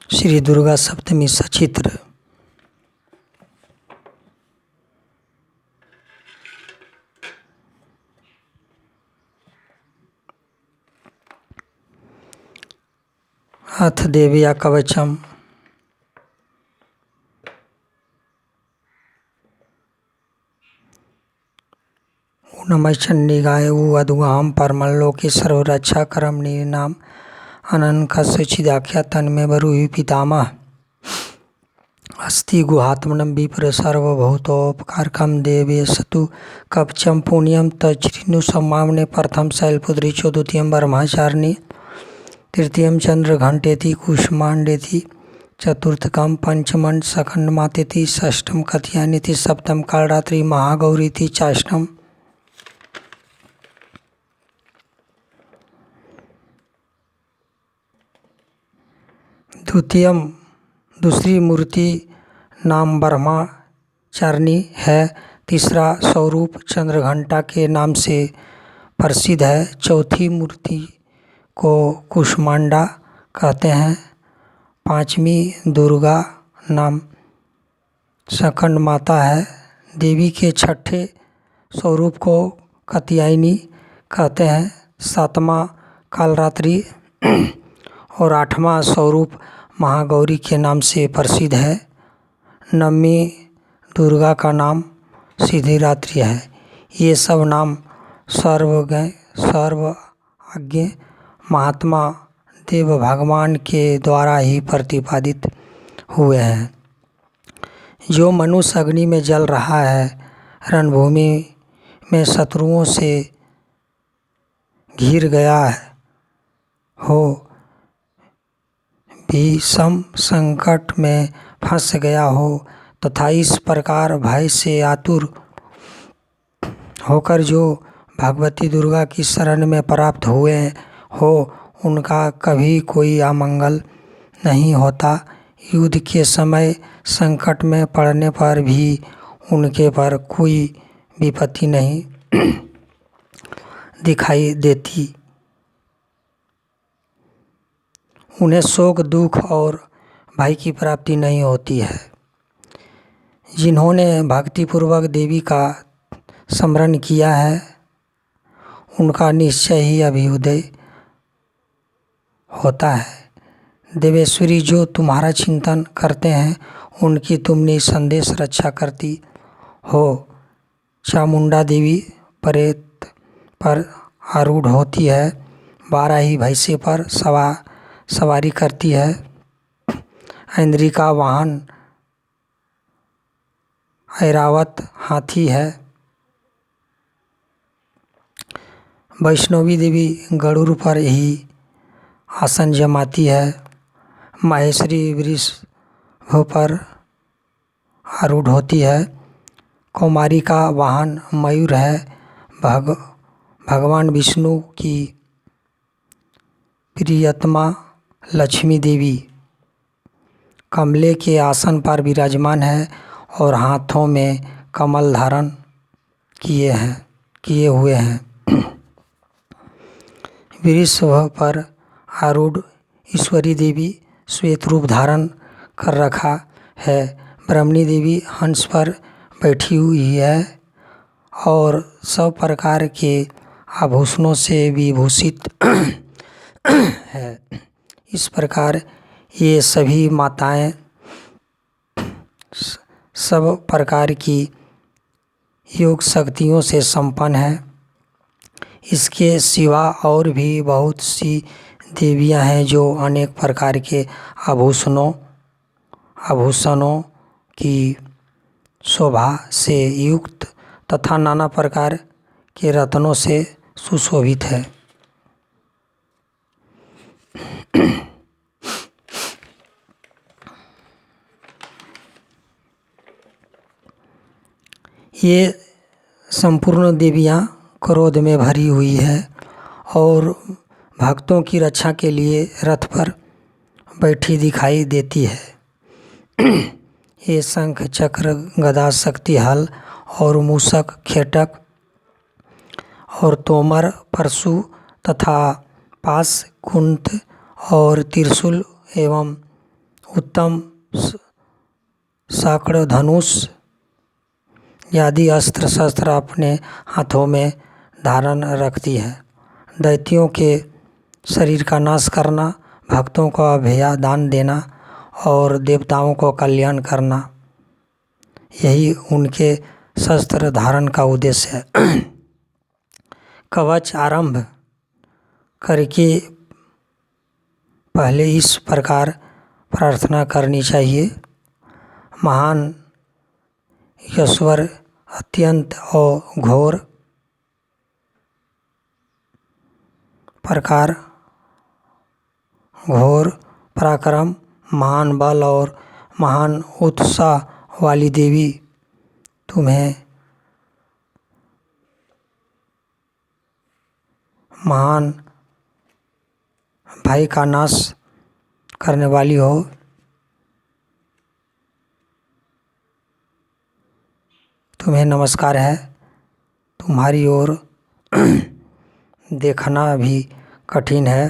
श्री दुर्गा सप्तमी सचित्र। अथ देव्या कवचम। नमश्चंडी गाय अदुगाम परमल्लोके सर्वरक्षा करम नीनाम अनंक सुचिदाख्या तन्मे बरूहि पितामह अस्ति गुहात्मनम विप्र सर्वभूतोपकारकम देवे सतु कवचम पुण्यम तच्छृणु सम्मावने प्रथम शैलपुत्री चो द्वितीयम ब्रह्मचारिणी तृतीयम चंद्र घंटेति कुष्मांडेति चतुर्थकम पंचमं सखंडमातेति षष्ठम कथयानीति सप्तम कालरात्रि महागौरीति चाष्टम द्वितीयम दूसरी मूर्ति नाम ब्रह्मचारिणी है। तीसरा स्वरूप चंद्रघंटा के नाम से प्रसिद्ध है। चौथी मूर्ति को कुष्मांडा कहते हैं। पांचवी दुर्गा नाम सखंड माता है। देवी के छठे स्वरूप को कात्यायनी कहते हैं। सातवां कालरात्रि और आठवां स्वरूप महागौरी के नाम से प्रसिद्ध है। नवमी दुर्गा का नाम सिद्धिदात्री है। ये सब नाम सर्वज्ञ महात्मा देव भगवान के द्वारा ही प्रतिपादित हुए हैं। जो मनुष्य अग्नि में जल रहा है, रणभूमि में शत्रुओं से घिर गया हो, भीषण संकट में फंस गया हो तथा इस प्रकार भय से आतुर होकर जो भगवती दुर्गा की शरण में प्राप्त हुए हो, उनका कभी कोई अमंगल नहीं होता। युद्ध के समय संकट में पड़ने पर भी उनके पर कोई विपत्ति नहीं दिखाई देती। उन्हें शोक दुख और भय की प्राप्ति नहीं होती है। जिन्होंने भक्तिपूर्वक देवी का स्मरण किया है, उनका निश्चय ही अभ्युदय होता है। देवेश्वरी जो तुम्हारा चिंतन करते हैं, उनकी तुम निसंदेह रक्षा करती हो। चामुंडा देवी प्रेत पर आरूढ़ होती है। 12 ही भैंसे पर सवारी करती है। इंद्री का वाहन ऐरावत हाथी है। वैष्णवी देवी गरुड़ पर ही आसन जमाती है। माहेश्वरी वृषभ पर आरूढ़ होती है। कौमारी का वाहन मयूर है। भगवान विष्णु की प्रियतमा लक्ष्मी देवी कमले के आसन पर विराजमान है और हाथों में कमल धारण किए हुए हैं। वृषभ पर आरूढ़ ईश्वरी देवी श्वेत रूप धारण कर रखा है। ब्रह्मणी देवी हंस पर बैठी हुई है और सब प्रकार के आभूषणों से विभूषित है। इस प्रकार ये सभी माताएं सब प्रकार की योग शक्तियों से संपन्न है। इसके सिवा और भी बहुत सी देवियां हैं जो अनेक प्रकार के आभूषणों की शोभा से युक्त तथा नाना प्रकार के रत्नों से सुशोभित है। ये संपूर्ण देवियां क्रोध में भरी हुई है और भक्तों की रक्षा के लिए रथ पर बैठी दिखाई देती है। ये शंख चक्र गदा शक्ति हल और मूषक खेटक और तोमर परशु तथा पास कुंठ और त्रिशूल एवं उत्तम शक्र धनुष आदि अस्त्र शस्त्र अपने हाथों में धारण रखती है। दैत्यों के शरीर का नाश करना, भक्तों को अभय दान देना और देवताओं को कल्याण करना, यही उनके शस्त्र धारण का उद्देश्य है। कवच आरंभ करके पहले इस प्रकार प्रार्थना करनी चाहिए। महान ईश्वर अत्यंत और घोर पराक्रम, महान बल और महान उत्साह वाली देवी, तुम्हें महान भय का नाश करने वाली हो। तुम्हें नमस्कार है। तुम्हारी ओर देखना भी कठिन है।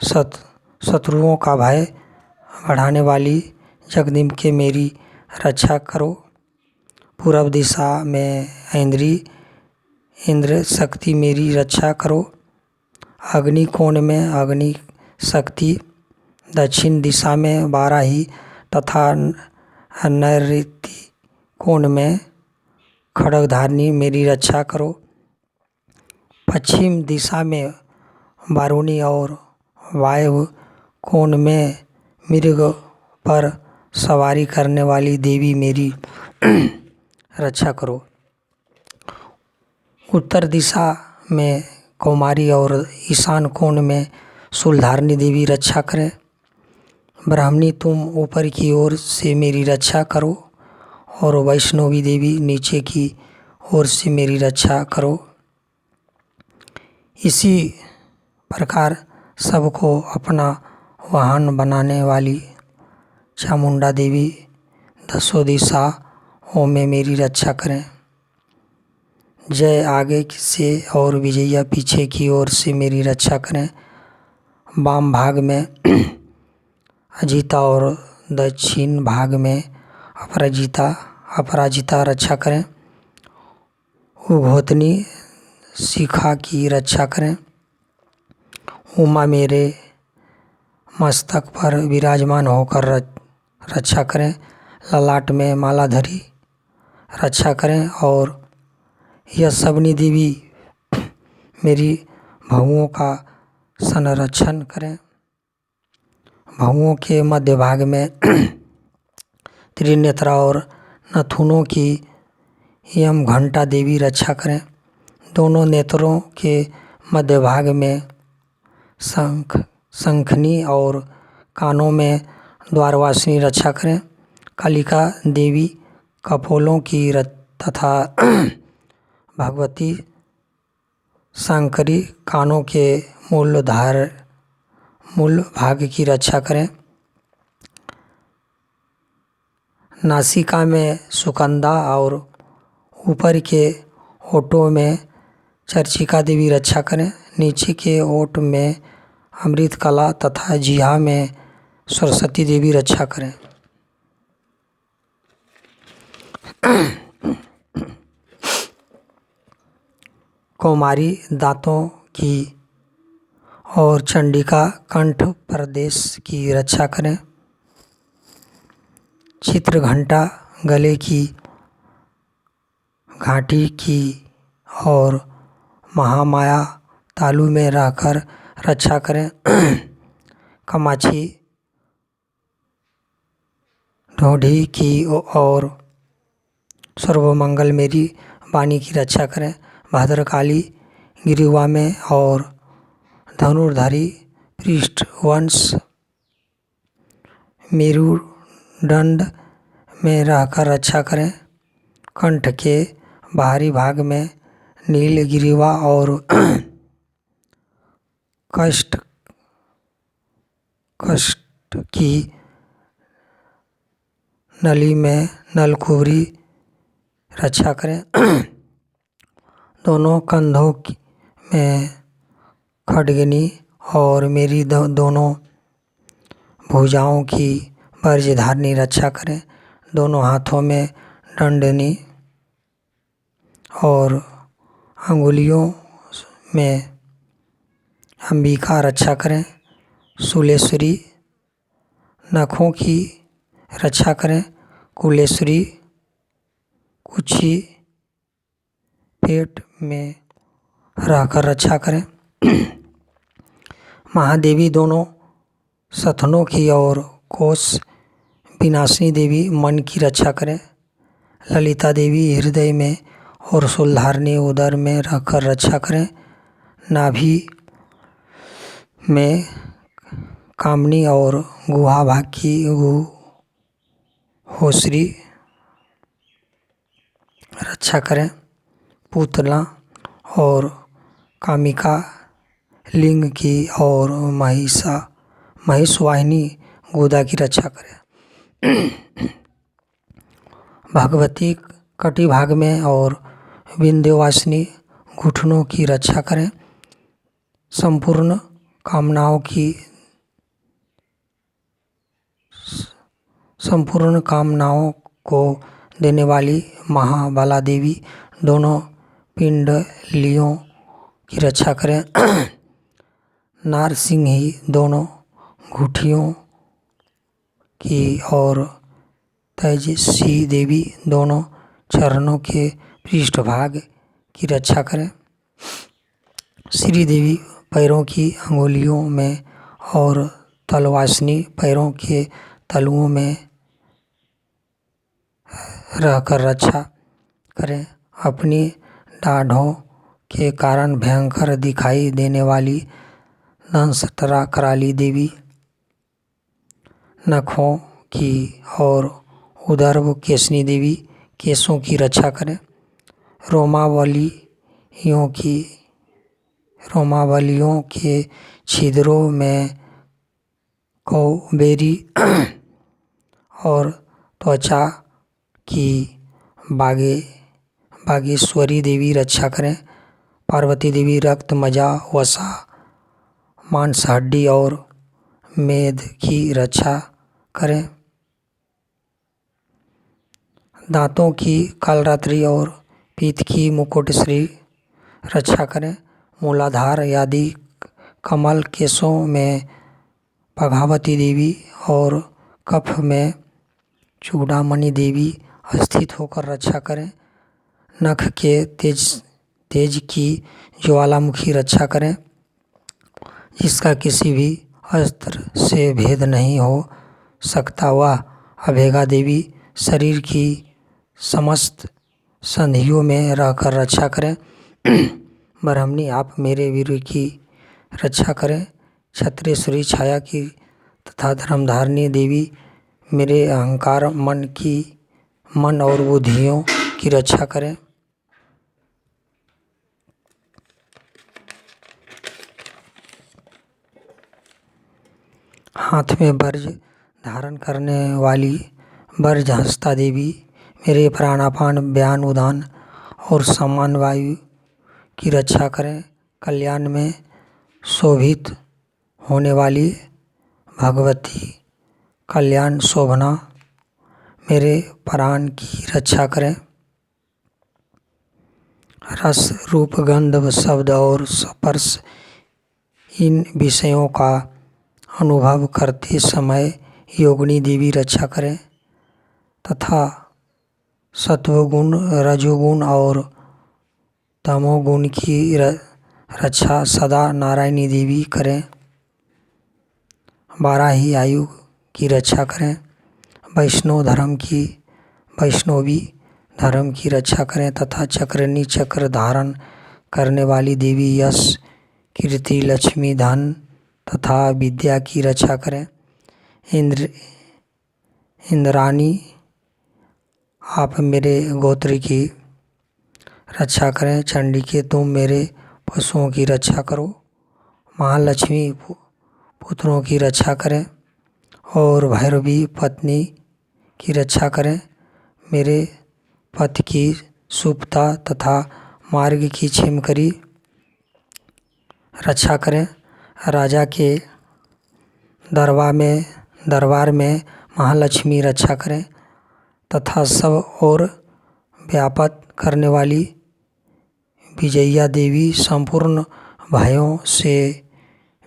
शत्रुओं का भय बढ़ाने वाली जगदम्बिके मेरी रक्षा करो। पूर्व दिशा में इंद्र शक्ति मेरी रक्षा करो। अग्नि कोण में अग्नि शक्ति, दक्षिण दिशा में वाराही तथा नैऋत्य कोण में खड्गधारिणी मेरी रक्षा करो। पश्चिम दिशा में वारुणी और वायव्य कोण में मृग पर सवारी करने वाली देवी मेरी रक्षा करो। उत्तर दिशा में कौमारी और ईशान कोण में शूलधारिणी देवी रक्षा करें। ब्राह्मणी तुम ऊपर की ओर से मेरी रक्षा करो और वैष्णवी देवी नीचे की ओर से मेरी रक्षा करो। इसी प्रकार सबको अपना वाहन बनाने वाली चामुंडा देवी दसों दिशाओं में मेरी रक्षा करें। जय आगे से और विजया पीछे की ओर से मेरी रक्षा करें। वाम भाग में अजिता और दक्षिण भाग में अपराजिता रक्षा करें। उद्योतनी शिखा की रक्षा करें। उमा मेरे मस्तक पर विराजमान होकर रक्षा करें। ललाट में मालाधरी रक्षा करें और यह सबनी देवी मेरी भवों का संरक्षण करें। भवों के मध्य भाग में त्रिनेत्रा और नथुनों की यम घंटा देवी रक्षा करें। दोनों नेत्रों के मध्य भाग में शंखनी और कानों में द्वारवासिनी रक्षा करें। कालिका देवी कपोलों की तथा भगवती शंकरी कानों के मूल भाग की रक्षा करें। नासिका में सुकंदा और ऊपर के ओठों में चर्चिका देवी रक्षा करें। नीचे के ओठ में अमृत कला तथा जिह्वा में सरस्वती देवी रक्षा करें। कौमारी दांतों की और चंडिका कंठ प्रदेश की रक्षा करें। चित्र घंटा गले की घाटी की और महामाया तालु में रहकर रक्षा करें। कमाची ढोढ़ी की और सर्वमंगल मेरी वाणी की रक्षा करें। भद्रकाली गिरिवा में और धनुर्धारी पृष्ठवंश मेरुदंड में रहकर रक्षा करें। कंठ के बाहरी भाग में नीलगिरिवा और कष्ट की नली में नलकुबरी रक्षा करें। दोनों कंधों में खड्गनी और मेरी दोनों भुजाओं की वज्रधारिणी रक्षा करें। दोनों हाथों में दंडनी और अंगुलियों में अंबिका रक्षा करें। शूलेश्वरी नखों की रक्षा करें। कुलेश्वरी कुक्षी पेट में रहकर रक्षा करें। महादेवी दोनों सथनों की और कोष विनाशिनी देवी मन की रक्षा करें। ललिता देवी हृदय में और शूलधारिणी उदर में रहकर रक्षा करें। नाभि में कामनी और गुहा भाग की होश्री रक्षा करें। पुतला और कामिका लिंग की और महिषवाहिनी गोदा की रक्षा करें। भगवती कटी भाग में और विंध्यवासिनी घुटनों की रक्षा करें। संपूर्ण कामनाओं को देने वाली महाबाला देवी दोनों पिंडलियों की रक्षा करें। नारसिंही दोनों घुटियों की और तेजस्वी देवी दोनों चरणों के पृष्ठभाग की रक्षा करें। श्री देवी पैरों की अंगुलियों में और तलवासिनी पैरों के तलुओं में रहकर रक्षा करें। अपनी दाढ़ों के कारण भयंकर दिखाई देने वाली दंशटरा कराली देवी नखों की और उदर्भ केशनी देवी केशों की रक्षा करें। रोमावलियों के छिद्रों में कौबेरी और त्वचा की बागेश्वरी देवी रक्षा करें। पार्वती देवी रक्त मज्जा वसा मांस हड्डी और मेद की रक्षा करें। दांतों की कालरात्रि और पीत की मुकुटश्री रक्षा करें। मूलाधार आदि कमल केशों में पद्मावती देवी और कफ में चूड़ामणि देवी स्थित होकर रक्षा करें। नख के तेज की ज्वालामुखी रक्षा करें। जिसका किसी भी अस्त्र से भेद नहीं हो सकता वह अभेगा देवी शरीर की समस्त संधियों में रहकर रक्षा करें। ब्रह्मणी आप मेरे वीर की रक्षा करें। क्षत्रेश्वरी छाया की तथा धर्मधारिणी देवी मेरे अहंकार मन और बुद्धियों की रक्षा करें। हाथ में वर्ज धारण करने वाली वर्जहस्ता देवी मेरे प्राणापान व्यान उदान और समान वायु की रक्षा करें। कल्याण में शोभित होने वाली भगवती कल्याण शोभना मेरे प्राण की रक्षा करें। रस रूप गंध शब्द और स्पर्श इन विषयों का अनुभव करते समय योगिनी देवी रक्षा करें तथा सत्वगुण रजोगुण और तमोगुण की रक्षा सदा नारायणी देवी करें। बाराही आयु की रक्षा करें। वैष्णवी धर्म की रक्षा करें तथा चक्रनी चक्र धारण करने वाली देवी यश कीर्ति लक्ष्मी धन तथा विद्या की रक्षा करें। इंद्राणी आप मेरे गोत्र की रक्षा करें। चंडिके तुम मेरे पशुओं की रक्षा करो। महालक्ष्मी पुत्रों की रक्षा करें और भैरवी पत्नी की रक्षा करें। मेरे पथ की सुप्ता तथा मार्ग की छिमकरी रक्षा करें। राजा के दरबार में दरबार में महालक्ष्मी रक्षा करें तथा सब और व्यापत करने वाली विजया देवी संपूर्ण भयों से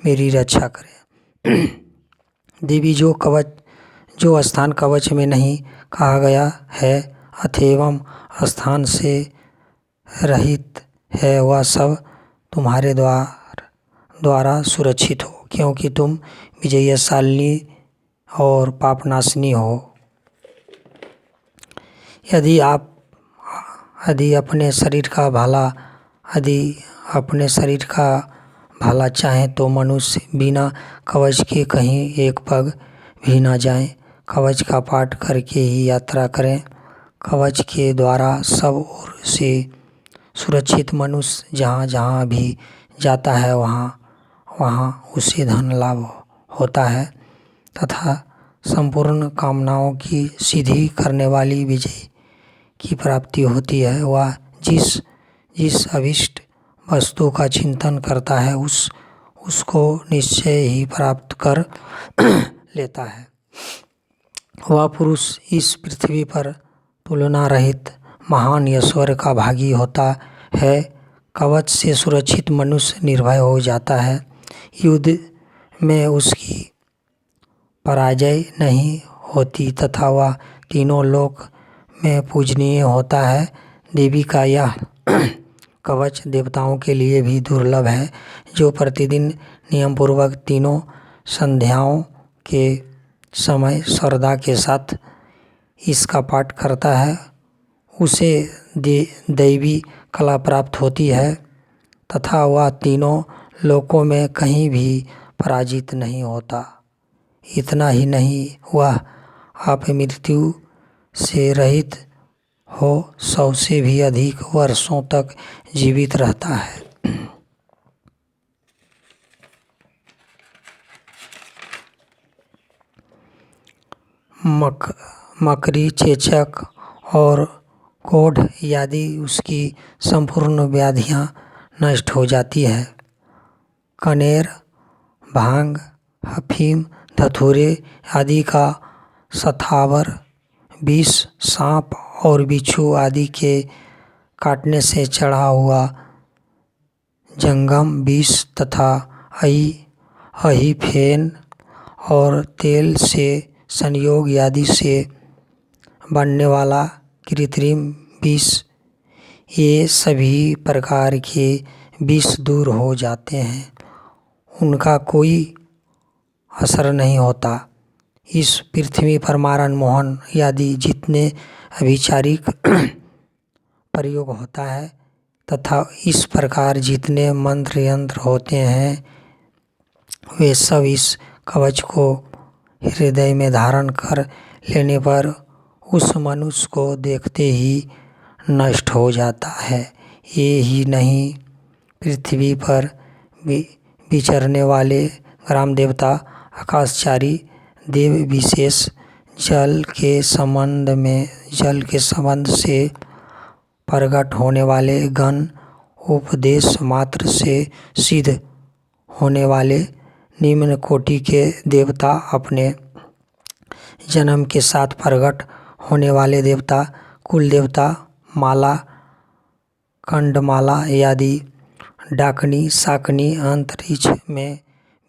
मेरी रक्षा करें। देवी जो स्थान कवच में नहीं कहा गया है अथेवम स्थान से रहित है वह सब तुम्हारे द्वारा सुरक्षित हो, क्योंकि तुम विजयशालिनी और पापनाशिनी हो। यदि अपने शरीर का भला चाहें तो मनुष्य बिना कवच के कहीं एक पग भी न जाए। कवच का पाठ करके ही यात्रा करें। कवच के द्वारा सब ओर से सुरक्षित मनुष्य जहाँ जहाँ भी जाता है वहाँ उसे धन लाभ होता है तथा संपूर्ण कामनाओं की सिद्धि करने वाली विजय की प्राप्ति होती है। वह जिस अभिष्ट वस्तु का चिंतन करता है उसको निश्चय ही प्राप्त कर लेता है। वह पुरुष इस पृथ्वी पर तुलना रहित महान ऐश्वर्य का भागी होता है। कवच से सुरक्षित मनुष्य निर्भय हो जाता है। युद्ध में उसकी पराजय नहीं होती तथा वह तीनों लोक में पूजनीय होता है। देवी का यह कवच देवताओं के लिए भी दुर्लभ है। जो प्रतिदिन नियम पूर्वक तीनों संध्याओं के समय श्रद्धा के साथ इसका पाठ करता है उसे दैवी कला प्राप्त होती है तथा वह तीनों लोकों में कहीं भी पराजित नहीं होता। इतना ही नहीं, वह अपमृत्यु से रहित हो 100 से भी अधिक वर्षों तक जीवित रहता है। मकरी, चेचक और कोढ़ आदि उसकी संपूर्ण व्याधियाँ नष्ट हो जाती है। कनेर, भांग, अफीम, धतूरे आदि का स्थावर विष, सांप और बिच्छू आदि के काटने से चढ़ा हुआ जंगम विष तथा अहिफेन और तेल से संयोग आदि से बनने वाला कृत्रिम विष, ये सभी प्रकार के विष दूर हो जाते हैं। उनका कोई असर नहीं होता। इस पृथ्वी पर मारन मोहन आदि जितने अभिचारिक प्रयोग होता है तथा इस प्रकार जितने मंत्र यंत्र होते हैं वे सब इस कवच को हृदय में धारण कर लेने पर उस मनुष्य को देखते ही नष्ट हो जाता है। ये ही नहीं, पृथ्वी पर विचरने वाले ग्राम देवता, आकाशचारी देव विशेष जल के संबंध से प्रकट होने वाले गण, उपदेश मात्र से सिद्ध होने वाले निम्न कोटि के देवता, अपने जन्म के साथ प्रकट होने वाले देवता, कुल देवता, माला, कंडमाला आदि, डाकनी, शाकनी, अंतरिक्ष में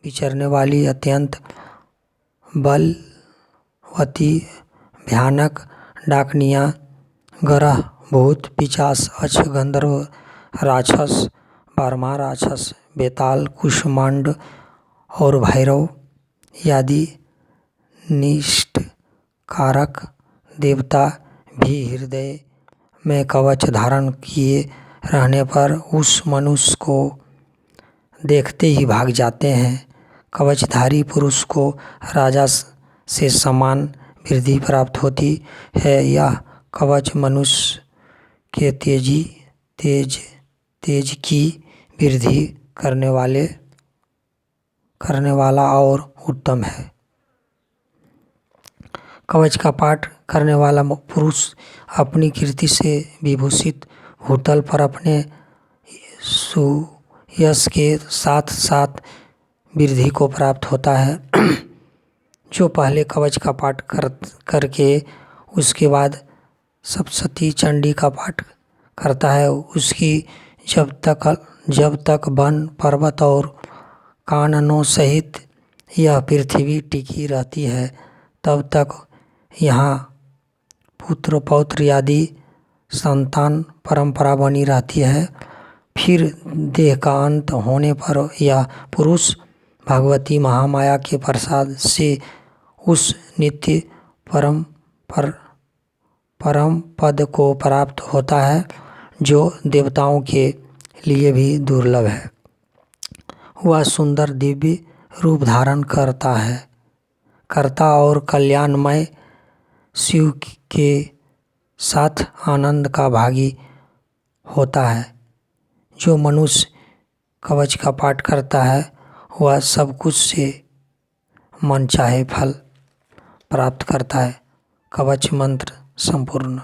विचरने वाली अत्यंत बलवती भयानक डाकनियाँ, ग्रह, भूत, पिशाच, अक्ष, गंधर्व, राक्षस, बर्मा राक्षस, बेताल, कुष्मांड और भैरव आदि निष्ठ कारक देवता भी हृदय में कवच धारण किए रहने पर उस मनुष्य को देखते ही भाग जाते हैं। कवचधारी पुरुष को राजा से समान वृद्धि प्राप्त होती है। यह कवच मनुष्य के तेज की वृद्धि करने वाला और उत्तम है। कवच का पाठ करने वाला पुरुष अपनी कीर्ति से विभूषित भूतल पर अपने सुयश के साथ साथ वृद्धि को प्राप्त होता है। जो पहले कवच का पाठ करके उसके बाद सप्तशती चंडी का पाठ करता है, उसकी जब तक वन पर्वत और काननों सहित यह पृथ्वी टिकी रहती है, तब तक यहाँ पुत्र पौत्र आदि संतान परंपरा बनी रहती है। फिर देह का अंत होने पर यह पुरुष भगवती महामाया के प्रसाद से उस नित्य परम पद को प्राप्त होता है, जो देवताओं के लिए भी दुर्लभ है। वह सुंदर दिव्य रूप धारण करता और कल्याणमय शिव के साथ आनंद का भागी होता है। जो मनुष्य कवच का पाठ करता है वह सब कुछ से मन चाहे फल प्राप्त करता है। कवच मंत्र संपूर्ण।